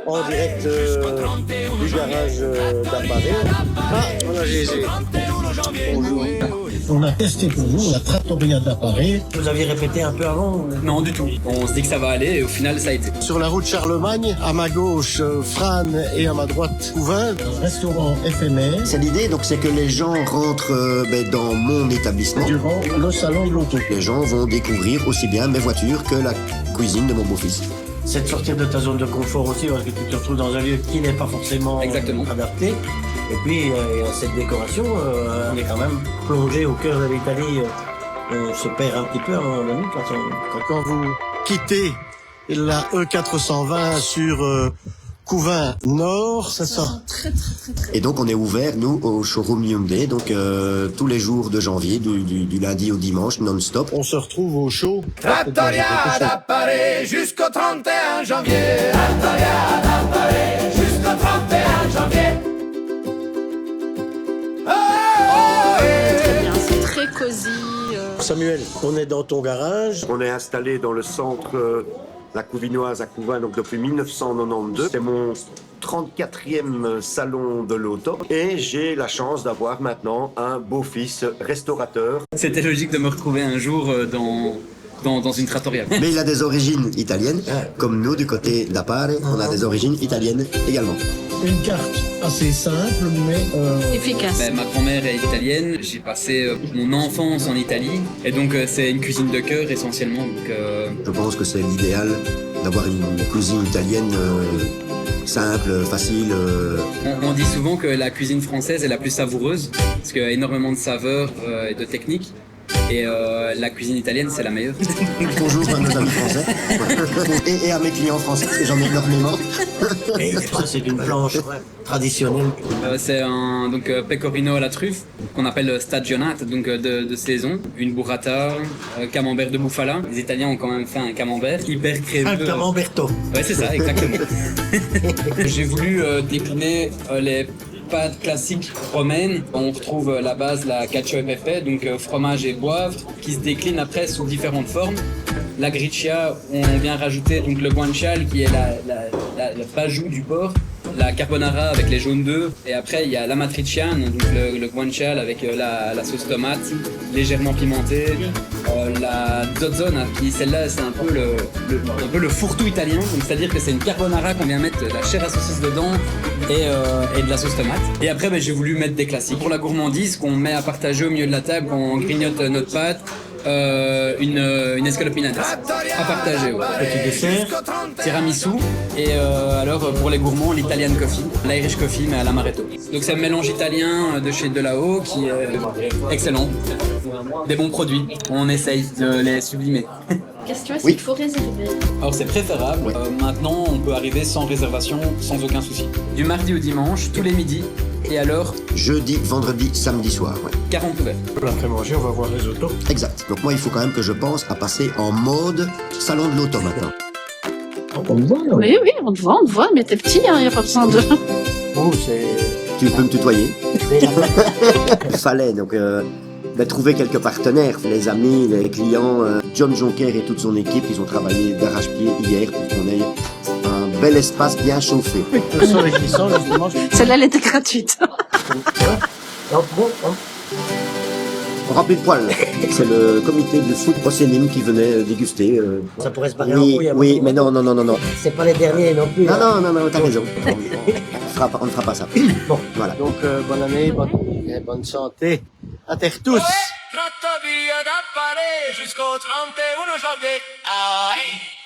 En direct du garage d'Apparaît. Ah, on a Gégé. Bonjour. On a testé pour vous la trattoria d'Apparaît. Vous aviez répété un peu avant? Non, du tout. On se dit que ça va aller et au final, ça a été. Sur la route Charlemagne, à ma gauche, Fran et à ma droite, Couvain. Un restaurant éphémère C'est l'idée, donc c'est que les gens rentrent dans mon établissement. durant le salon de l'auto. Les gens vont découvrir aussi bien mes voitures que la cuisine de mon beau-fils. C'est de sortir de ta zone de confort aussi, parce que tu te retrouves dans un lieu qui n'est pas forcément Exactement. adapté. Et puis, cette décoration, on est quand même plongé au cœur de l'Italie. On se perd un petit peu à un moment donné quand vous quittez la E420 sur Couvain Nord, c'est ça? Et donc on est ouvert, nous, au showroom Hyundai, donc tous les jours de janvier, du lundi au dimanche, non-stop. On se retrouve au show. Trattoria d'Apparaît jusqu'au 31 janvier. Trattoria d'Apparaît jusqu'au 31 janvier. Très bien, c'est très cosy. Samuel, on est dans ton garage. On est installé dans le centre La Couvinoise à Couvain donc depuis 1992. C'est mon 34e salon de l'auto et j'ai la chance d'avoir maintenant un beau-fils restaurateur. C'était logique de me retrouver un jour dans une trattoria. Mais il a des origines italiennes, comme nous du côté d'Appare, on a des origines italiennes également. Une carte assez simple, mais Efficace. Ben, ma grand-mère est italienne, j'ai passé mon enfance en Italie et donc c'est une cuisine de cœur essentiellement. Donc, Je pense que c'est l'idéal d'avoir une cuisine italienne simple, facile. on dit souvent que la cuisine française est la plus savoureuse parce qu'il y a énormément de saveurs et de techniques. Et la cuisine italienne, c'est la meilleure. Bonjour à nos amis français et à mes clients français, parce que j'en ai énormément. Et ça, c'est une planche traditionnelle. C'est un pecorino à la truffe qu'on appelle stagionate, donc de saison. Une burrata, camembert de bufala. Les Italiens ont quand même fait un camembert hyper crémeux. Un camemberto. Ouais, c'est ça, exactement. J'ai voulu décliner les pâtes classiques romaines. On retrouve la base, la cacio e pepe, donc fromage et poivre, qui se décline après sous différentes formes. La griccia, on vient rajouter donc le guanciale, qui est la pajou du porc. La carbonara avec les jaunes d'œufs. Et après, il y a la matriciane, donc le guanciale avec la sauce tomate, légèrement pimentée. La zozzona, qui celle-là, c'est un peu le fourre-tout italien. Donc, c'est-à-dire que c'est une carbonara qu'on vient mettre de la chair à saucisse dedans et de la sauce tomate. Et après, j'ai voulu mettre des classiques. Pour la gourmandise, qu'on met à partager au milieu de la table, quand on grignote notre pâte, une escalopinade à partager. Ouais. Petit dessert. Tiramisu et alors pour les gourmands l'Italian coffee, l'Irish coffee mais à l'amaretto. Donc c'est un mélange italien de chez Delao qui est excellent. Des bons produits, on essaye de les sublimer. Question, est-ce Oui. qu'il faut réserver? Alors c'est préférable, maintenant on peut arriver sans réservation, sans aucun souci. Du mardi au dimanche, tous les midis, et alors Jeudi, vendredi, samedi soir, ouais. 40 ouverts. L'après-manger, on va voir les autos. Exact. Donc moi, il faut quand même que je pense à passer en mode salon de l'auto maintenant. on le voit. là. Oui, on te voit, mais t'es petit, il n'y a pas besoin de... Oh, c'est... Tu peux me tutoyer. Il fallait donc trouver quelques partenaires, les amis, les clients. John Jonker et toute son équipe, ils ont travaillé d'arrache-pied hier pour qu'on ait un bel espace bien chauffé. Le sol est glissant, justement. Celle-là, elle était gratuite. Rempli de poils. C'est le comité de foot Océnim qui venait déguster. Ça pourrait se barrer en Oui, couille. oui, mais non. C'est pas les derniers non plus. Non, t'as raison. On ne fera pas ça. Bon. Voilà. Donc, bonne année, bonne santé. À terre tous. Trattoria d'Apparaît jusqu'au 31 janvier.